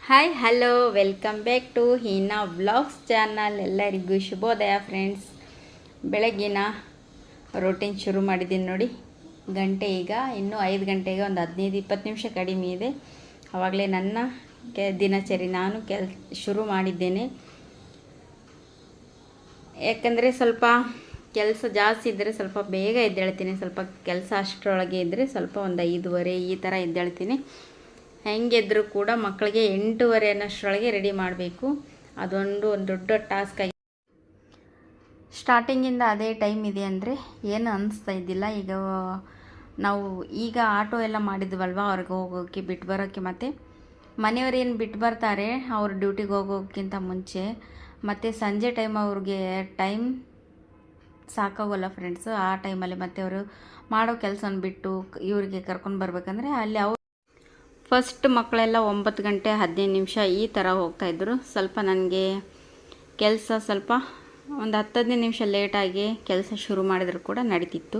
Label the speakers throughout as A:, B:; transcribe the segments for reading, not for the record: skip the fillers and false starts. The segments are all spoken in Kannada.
A: Hi hello welcome back to Heena vlogs channel. ಎಲ್ಲರಿಗೂ ಶುಭೋದಯ ಫ್ರೆಂಡ್ಸ್. ಬೆಳಗ್ಗಿನ ರೂಟೀನ್ ಶುರು ಮಾಡಿದ್ದೀನಿ ನೋಡಿ. ಗಂಟೆ ಈಗ ಇನ್ನೂ 5 ಗಂಟೆಗೆ ಒಂದು 15-20 ನಿಮಿಷ ಕಡಿಮೆ ಇದೆ. ಆವಾಗಲೇ ನನ್ನ ದಿನಚರಿ ನಾನು ಶುರು ಮಾಡಿದ್ದೇನೆ. ಯಾಕಂದರೆ ಸ್ವಲ್ಪ ಕೆಲಸ ಜಾಸ್ತಿ ಇದ್ದರೆ ಸ್ವಲ್ಪ ಬೇಗ ಎದ್ದೇಳ್ತೀನಿ, ಸ್ವಲ್ಪ ಕೆಲಸ ಅಷ್ಟರೊಳಗೆ ಇದ್ದರೆ ಸ್ವಲ್ಪ ಒಂದು 5:30 ಈ ಥರ ಎದ್ದೇಳ್ತೀನಿ. ಹೆಂಗೆದ್ರೂ ಕೂಡ ಮಕ್ಕಳಿಗೆ 8:30 ಅನ್ನೋಷ್ಟರೊಳಗೆ ರೆಡಿ ಮಾಡಬೇಕು. ಅದೊಂದು ದೊಡ್ಡ ಟಾಸ್ಕ್ ಆಗಿ ಸ್ಟಾರ್ಟಿಂಗಿಂದ ಅದೇ ಟೈಮ್ ಇದೆ ಅಂದರೆ ಏನು ಅನಿಸ್ತಾ ಇದ್ದಿಲ್ಲ. ಈಗ ಆಟೋ ಎಲ್ಲ ಮಾಡಿದ್ವಲ್ವ, ಅವ್ರಿಗೆ ಹೋಗೋಕ್ಕೆ ಬಿಟ್ಟು ಬರೋಕ್ಕೆ, ಮತ್ತು ಮನೆಯವ್ರು ಏನು ಬಿಟ್ಟು ಬರ್ತಾರೆ ಅವ್ರು ಡ್ಯೂಟಿಗೆ ಹೋಗೋಕ್ಕಿಂತ ಮುಂಚೆ, ಮತ್ತು ಸಂಜೆ ಟೈಮ್ ಅವ್ರಿಗೆ ಟೈಮ್ ಸಾಕಾಗೋಲ್ಲ ಫ್ರೆಂಡ್ಸು. ಆ ಟೈಮಲ್ಲಿ ಮತ್ತೆ ಅವರು ಮಾಡೋ ಕೆಲಸನ ಬಿಟ್ಟು ಇವರಿಗೆ ಕರ್ಕೊಂಡು ಬರಬೇಕಂದ್ರೆ ಅಲ್ಲಿ ಫಸ್ಟ್ ಮಕ್ಕಳೆಲ್ಲ 9 ಗಂಟೆ 15 ನಿಮಿಷ ಈ ಥರ ಹೋಗ್ತಾಯಿದ್ರು. ಸ್ವಲ್ಪ ನನಗೆ ಕೆಲಸ ಸ್ವಲ್ಪ ಒಂದು 10-15 ನಿಮಿಷ ಲೇಟಾಗಿ ಕೆಲಸ ಶುರು ಮಾಡಿದ್ರು ಕೂಡ ನಡೀತಿತ್ತು.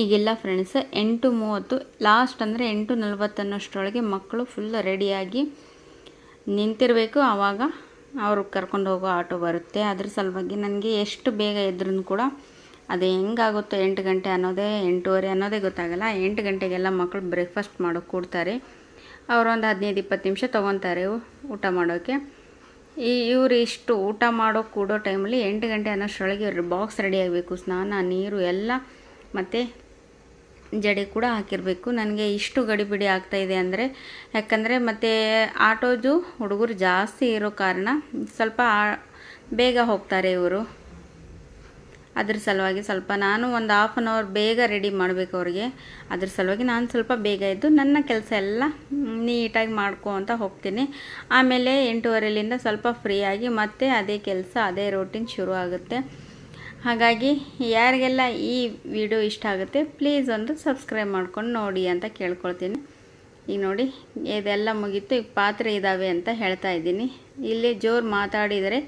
A: ಈಗಿಲ್ಲ ಫ್ರೆಂಡ್ಸ್, 8:30 ಲಾಸ್ಟ್ ಅಂದರೆ 8:40 ಅನ್ನೋಷ್ಟರೊಳಗೆ ಮಕ್ಕಳು ಫುಲ್ ರೆಡಿಯಾಗಿ ನಿಂತಿರಬೇಕು. ಆವಾಗ ಅವರು ಕರ್ಕೊಂಡು ಹೋಗೋ ಆಟೋ ಬರುತ್ತೆ. ಅದ್ರ ಸಲುವಾಗಿ ನನಗೆ ಎಷ್ಟು ಬೇಗ ಎದ್ರೂ ಕೂಡ ಅದು ಹೆಂಗಾಗುತ್ತೋ 8 ಗಂಟೆ ಅನ್ನೋದೇ 8:30 ಅನ್ನೋದೇ ಗೊತ್ತಾಗಲ್ಲ. 8 ಗಂಟೆಗೆಲ್ಲ ಮಕ್ಕಳು ಬ್ರೇಕ್ಫಾಸ್ಟ್ ಮಾಡೋಕ್ಕೆ ಕೊಡ್ತಾರೆ. ಅವರೊಂದು 15-20 ನಿಮಿಷ ತೊಗೊತಾರೆ ಊಟ ಮಾಡೋಕ್ಕೆ. ಇವರು ಇಷ್ಟು ಊಟ ಮಾಡೋಕ್ಕೆ ಕೂಡೋ ಟೈಮಲ್ಲಿ 8 ಗಂಟೆ ಅನ್ನೋಷ್ಟರೊಳಗೆ ಇವ್ರ ಬಾಕ್ಸ್ ರೆಡಿ ಆಗಬೇಕು. ಸ್ನಾನ, ನೀರು ಎಲ್ಲ ಮತ್ತು ಜಡೆ ಕೂಡ ಹಾಕಿರಬೇಕು. ನನಗೆ ಇಷ್ಟು ಗಡಿಬಿಡಿ ಆಗ್ತಾಯಿದೆ ಅಂದರೆ ಯಾಕಂದರೆ ಮತ್ತು ಆಟೋದು ಹುಡುಗರು ಜಾಸ್ತಿ ಇರೋ ಕಾರಣ ಸ್ವಲ್ಪ ಬೇಗ ಹೋಗ್ತಾರೆ ಇವರು. ಅದ್ರ ಸಲುವಾಗಿ ಸ್ವಲ್ಪ ನಾನು ಒಂದು 1/2 ಅವರ್ ಬೇಗ ರೆಡಿ ಮಾಡಬೇಕು ಅವ್ರಿಗೆ. ಅದ್ರ ಸಲುವಾಗಿ ನಾನು ಸ್ವಲ್ಪ ಬೇಗ ಎದ್ದು ನನ್ನ ಕೆಲಸ ಎಲ್ಲ ನೀಟಾಗಿ ಮಾಡ್ಕೊತ ಹೋಗ್ತೀನಿ. ಆಮೇಲೆ 8:30ಲಿಂದ ಸ್ವಲ್ಪ ಫ್ರೀಯಾಗಿ ಮತ್ತೆ ಅದೇ ಕೆಲಸ, ಅದೇ ರೂಟೀನ್ ಶುರು ಆಗುತ್ತೆ. ಹಾಗಾಗಿ ಯಾರಿಗೆಲ್ಲ ಈ ವಿಡಿಯೋ ಇಷ್ಟ ಆಗುತ್ತೆ ಪ್ಲೀಸ್ ಒಂದು ಸಬ್ಸ್ಕ್ರೈಬ್ ಮಾಡ್ಕೊಂಡು ನೋಡಿ ಅಂತ ಕೇಳ್ಕೊಳ್ತೀನಿ. ಈಗ ನೋಡಿ ಇದೆಲ್ಲ ಮುಗೀತು. ಈಗ ಪಾತ್ರೆ ಇದ್ದಾವೆ ಅಂತ ಹೇಳ್ತಾ ಇದ್ದೀನಿ. ಇಲ್ಲಿ ಜೋರು ಮಾತಾಡಿದರೆ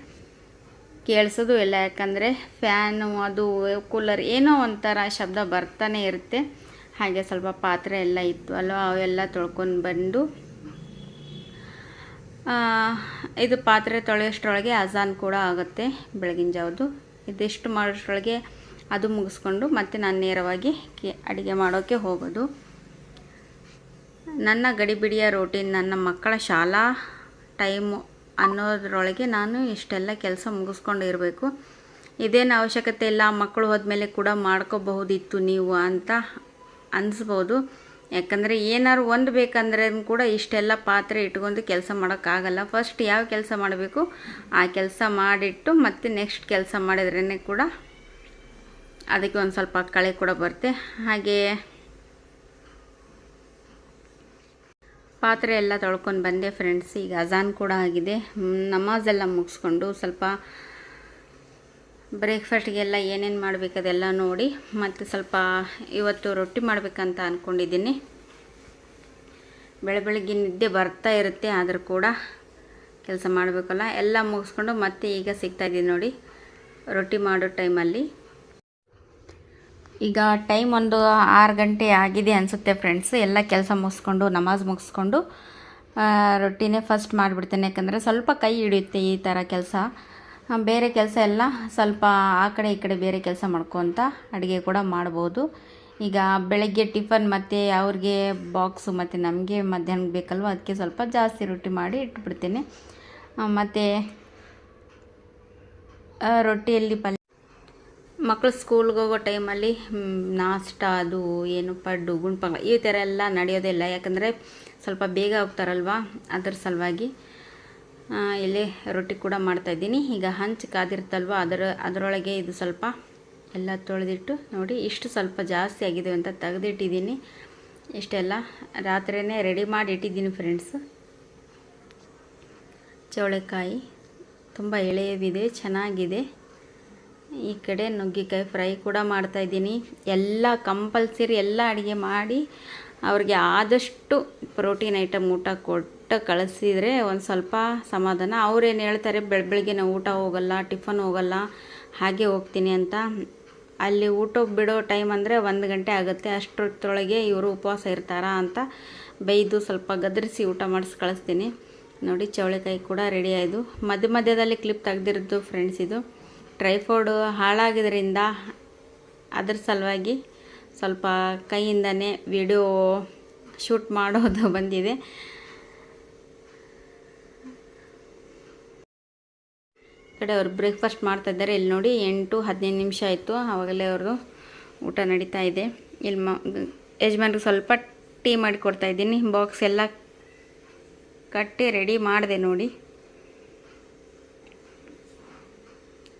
A: ಕೇಳಿಸೋದು ಇಲ್ಲ, ಯಾಕಂದರೆ ಫ್ಯಾನು ಅದು ಕೂಲರ್ ಏನೋ ಒಂಥರ ಶಬ್ದ ಬರ್ತಾನೆ ಇರುತ್ತೆ. ಹಾಗೆ ಸ್ವಲ್ಪ ಪಾತ್ರೆ ಎಲ್ಲ ಇತ್ತು ಅಲ್ವ, ಅವೆಲ್ಲ ತೊಳ್ಕೊಂಡು ಬಂದು ಇದು ಪಾತ್ರೆ ತೊಳೆಯೋಷ್ಟರೊಳಗೆ ಅಜಾನ್ ಕೂಡ ಆಗುತ್ತೆ ಬೆಳಗಿನ ಜಾವದು. ಇದಿಷ್ಟು ಮಾಡೋಷ್ಟರೊಳಗೆ ಅದು ಮುಗಿಸ್ಕೊಂಡು ಮತ್ತೆ ನಾನು ನೇರವಾಗಿ ಅಡುಗೆ ಮಾಡೋಕ್ಕೆ ಹೋಗೋದು. ನನ್ನ ಗಡಿಬಿಡಿಯ ರೂಟೀನ್, ನನ್ನ ಮಕ್ಕಳ ಶಾಲಾ ಟೈಮು ಅನ್ನೋದ್ರೊಳಗೆ ನಾನು ಇಷ್ಟೆಲ್ಲ ಕೆಲಸ ಮುಗಿಸ್ಕೊಂಡು ಇರಬೇಕು. ಇದೇನು ಅವಶ್ಯಕತೆ ಇಲ್ಲ, ಮಕ್ಕಳು ಹೋದ್ಮೇಲೆ ಕೂಡ ಮಾಡ್ಕೋಬಹುದಿತ್ತು ನೀವು ಅಂತ ಅನಿಸ್ಬೋದು. ಯಾಕಂದರೆ ಏನಾದ್ರು ಒಂದು ಬೇಕಂದ್ರೆ ಕೂಡ ಇಷ್ಟೆಲ್ಲ ಪಾತ್ರೆ ಇಟ್ಕೊಂಡು ಕೆಲಸ ಮಾಡೋಕ್ಕಾಗಲ್ಲ. ಫಸ್ಟ್ ಯಾವ ಕೆಲಸ ಮಾಡಬೇಕು ಆ ಕೆಲಸ ಮಾಡಿಟ್ಟು ಮತ್ತೆ ನೆಕ್ಸ್ಟ್ ಕೆಲಸ ಮಾಡಿದ್ರೇ ಕೂಡ ಅದಕ್ಕೆ ಒಂದು ಸ್ವಲ್ಪ ಕಳೆ ಕೂಡ ಬರುತ್ತೆ. ಹಾಗೆ ಪಾತ್ರೆ ಎಲ್ಲ ತೊಳ್ಕೊಂಡು ಬಂದೆ ಫ್ರೆಂಡ್ಸ್. ಈಗ ಅಜಾನ್ ಕೂಡ ಆಗಿದೆ. ನಮಾಜೆಲ್ಲ ಮುಗಿಸ್ಕೊಂಡು ಸ್ವಲ್ಪ ಬ್ರೇಕ್ಫಾಸ್ಟ್ಗೆಲ್ಲ ಏನೇನು ಮಾಡಬೇಕದೆಲ್ಲ ನೋಡಿ ಮತ್ತು ಸ್ವಲ್ಪ ಇವತ್ತು ರೊಟ್ಟಿ ಮಾಡಬೇಕಂತ ಅಂದ್ಕೊಂಡಿದ್ದೀನಿ. ಬೆಳಗ್ಗೆ ನಿದ್ದೆ ಬರ್ತಾ ಇರುತ್ತೆ, ಆದರೂ ಕೂಡ ಕೆಲಸ ಮಾಡಬೇಕಲ್ಲ. ಎಲ್ಲ ಮುಗಿಸ್ಕೊಂಡು ಮತ್ತೆ ಈಗ ಸಿಗ್ತಾಯಿದ್ದೀನಿ ನೋಡಿ ರೊಟ್ಟಿ ಮಾಡೋ ಟೈಮಲ್ಲಿ. ಈಗ ಟೈಮ್ ಒಂದು 6 ಗಂಟೆ ಆಗಿದೆ ಅನಿಸುತ್ತೆ ಫ್ರೆಂಡ್ಸ್. ಎಲ್ಲ ಕೆಲಸ ಮುಗಿಸ್ಕೊಂಡು ನಮಾಜ್ ಮುಗಿಸ್ಕೊಂಡು ರೊಟ್ಟಿನೇ ಫಸ್ಟ್ ಮಾಡಿಬಿಡ್ತೇನೆ. ಯಾಕಂದರೆ ಸ್ವಲ್ಪ ಕೈ ಹಿಡಿಯುತ್ತೆ ಈ ಥರ ಕೆಲಸ. ಬೇರೆ ಕೆಲಸ ಎಲ್ಲ ಸ್ವಲ್ಪ ಆ ಕಡೆ ಈ ಕಡೆ ಬೇರೆ ಕೆಲಸ ಮಾಡ್ಕೊತ ಅಡುಗೆ ಕೂಡ ಮಾಡ್ಬೋದು. ಈಗ ಬೆಳಗ್ಗೆ ಟಿಫನ್ ಮತ್ತು ಅವ್ರಿಗೆ ಬಾಕ್ಸು ಮತ್ತು ನಮಗೆ ಮಧ್ಯಾಹ್ನಕ್ಕೆ ಬೇಕಲ್ವ, ಅದಕ್ಕೆ ಸ್ವಲ್ಪ ಜಾಸ್ತಿ ರೊಟ್ಟಿ ಮಾಡಿ ಇಟ್ಬಿಡ್ತೇನೆ. ಮತ್ತು ರೊಟ್ಟಿಯಲ್ಲಿ ಮಕ್ಕಳು ಸ್ಕೂಲ್ಗೆ ಹೋಗೋ ಟೈಮಲ್ಲಿ ನಾಷ್ಟ ಅದು ಏನು ಪಡ್ಡು ಗುಂಡ್ಪಂಗ್ಳ ಈ ಥರ ಎಲ್ಲ ನಡೆಯೋದಿಲ್ಲ. ಯಾಕಂದರೆ ಸ್ವಲ್ಪ ಬೇಗ ಹೋಗ್ತಾರಲ್ವ, ಅದ್ರ ಸಲುವಾಗಿ ಇಲ್ಲಿ ರೊಟ್ಟಿ ಕೂಡ ಮಾಡ್ತಾಯಿದ್ದೀನಿ. ಈಗ ಹಂಚು ಕಾದಿರ್ತಲ್ವ, ಅದರೊಳಗೆ ಇದು ಸ್ವಲ್ಪ ಎಲ್ಲ ತೊಳೆದಿಟ್ಟು ನೋಡಿ ಇಷ್ಟು ಸ್ವಲ್ಪ ಜಾಸ್ತಿ ಆಗಿದೆ ಅಂತ ತೆಗೆದಿಟ್ಟಿದ್ದೀನಿ. ಇಷ್ಟೆಲ್ಲ ರಾತ್ರಿಯೇ ರೆಡಿ ಮಾಡಿ ಇಟ್ಟಿದ್ದೀನಿ ಫ್ರೆಂಡ್ಸ್. ಚೌಳೆಕಾಯಿ ತುಂಬ ಎಳೆಯವಿದೆ, ಚೆನ್ನಾಗಿದೆ. ಈ ಕಡೆ ನುಗ್ಗೆಕಾಯಿ ಫ್ರೈ ಕೂಡ ಮಾಡ್ತಾಯಿದ್ದೀನಿ. ಎಲ್ಲ ಕಂಪಲ್ಸರಿ ಎಲ್ಲ ಅಡುಗೆ ಮಾಡಿ ಅವ್ರಿಗೆ ಆದಷ್ಟು ಪ್ರೋಟೀನ್ ಐಟಮ್ ಊಟ ಕೊಟ್ಟು ಕಳಿಸಿದರೆ ಒಂದು ಸ್ವಲ್ಪ ಸಮಾಧಾನ. ಅವ್ರೇನು ಹೇಳ್ತಾರೆ ಬೆಳಗ್ಗೆ ನಾವು ಊಟ ಹೋಗಲ್ಲ, ಟಿಫನ್ ಹೋಗಲ್ಲ, ಹಾಗೆ ಹೋಗ್ತೀನಿ ಅಂತ. ಅಲ್ಲಿ ಊಟ ಬಿಡೋ ಟೈಮ್ ಅಂದರೆ 1 ಗಂಟೆ ಆಗುತ್ತೆ. ಅಷ್ಟರೊಳಗೆ ಇವರು ಉಪವಾಸ ಇರ್ತಾರಾ ಅಂತ ಬೈದು ಸ್ವಲ್ಪ ಗದರಿಸಿ ಊಟ ಮಾಡಿಸಿ ಕಳಿಸ್ತೀನಿ. ನೋಡಿ ಚವಳಿಕಾಯಿ ಕೂಡ ರೆಡಿ ಆಯಿತು. ಮಧ್ಯದಲ್ಲಿ ಕ್ಲಿಪ್ ತೆಗ್ದಿರೋದು ಫ್ರೆಂಡ್ಸ್. ಇದು ಟ್ರೈಫೋರ್ಡು ಹಾಳಾಗಿದ್ದರಿಂದ ಅದ್ರ ಸಲುವಾಗಿ ಸ್ವಲ್ಪ ಕೈಯಿಂದನೇ ವಿಡಿಯೋ ಶೂಟ್ ಮಾಡೋದು ಬಂದಿದೆ. ಕಡೆ ಅವ್ರು ಬ್ರೇಕ್ಫಾಸ್ಟ್ ಮಾಡ್ತಾಯಿದ್ದಾರೆ. ಇಲ್ಲಿ ನೋಡಿ 8-15 ನಿಮಿಷ ಆಯಿತು, ಆವಾಗಲೇ ಅವ್ರದ್ದು ಊಟ ನಡೀತಾ ಇದೆ. ಇಲ್ಲಿ ಯಜಮಾನ್ರಿಗೆ ಸ್ವಲ್ಪ ಟೀ ಮಾಡಿ ಕೊಡ್ತಾಯಿದ್ದೀನಿ. ಬಾಕ್ಸ್ ಎಲ್ಲ ಕಟ್ಟಿ ರೆಡಿ ಮಾಡಿದೆ ನೋಡಿ.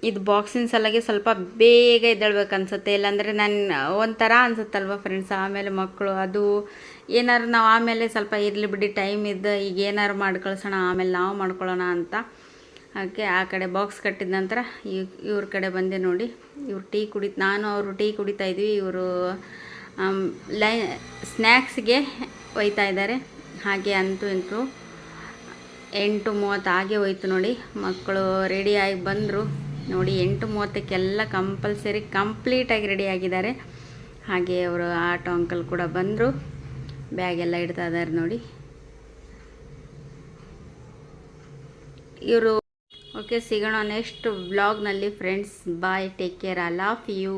A: ಇದು ಬಾಕ್ಸಿನ ಸಲುವಾಗಿ ಸ್ವಲ್ಪ ಬೇಗ ಎದ್ದೇಳ್ಬೇಕು ಅನ್ಸುತ್ತೆ, ಇಲ್ಲಾಂದರೆ ನಾನು ಒಂಥರ ಅನ್ಸುತ್ತಲ್ವ ಫ್ರೆಂಡ್ಸ್. ಆಮೇಲೆ ಮಕ್ಕಳು ಅದು ಏನಾದ್ರು ನಾವು ಆಮೇಲೆ ಸ್ವಲ್ಪ ಇರಲಿ ಬಿಡಿ ಟೈಮ್ ಇದ್ದು ಈಗ ಏನಾರು ಮಾಡಿ ಕಳ್ಸೋಣ, ಆಮೇಲೆ ನಾವು ಮಾಡ್ಕೊಳ್ಳೋಣ ಅಂತ ಹಾಗೆ ಆ ಕಡೆ ಬಾಕ್ಸ್ ಕಟ್ಟಿದ ನಂತರ ಇವ್ರ ಕಡೆ ಬಂದೆ ನೋಡಿ. ಇವ್ರು ಟೀ ನಾನು ಅವರು ಟೀ ಕುಡಿತಾ ಇದ್ವಿ. ಇವರು ಸ್ನ್ಯಾಕ್ಸ್ಗೆ ಒಯ್ತಾ ಇದ್ದಾರೆ. ಹಾಗೆ ಅಂತೂ 8:30 ಹಾಗೆ ಹೋಯ್ತು ನೋಡಿ. ಮಕ್ಕಳು ರೆಡಿಯಾಗಿ ಬಂದರು ನೋಡಿ. 8:30ಕ್ಕೆಲ್ಲ ಕಂಪ್ಲೀಟಾಗಿ ರೆಡಿಯಾಗಿದ್ದಾರೆ. ಹಾಗೆ ಅವರು ಆಟೋ ಅಂಕಲ್ ಕೂಡ ಬಂದರು, ಬ್ಯಾಗೆಲ್ಲ ಇಡ್ತಾ ಇದ್ದಾರೆ ನೋಡಿ ಇವರು. ಓಕೆ, ಸಿಗೋಣ ನೆಕ್ಸ್ಟ್ ವ್ಲಾಗ್ನಲ್ಲಿ friends. Bye, take care, I love you.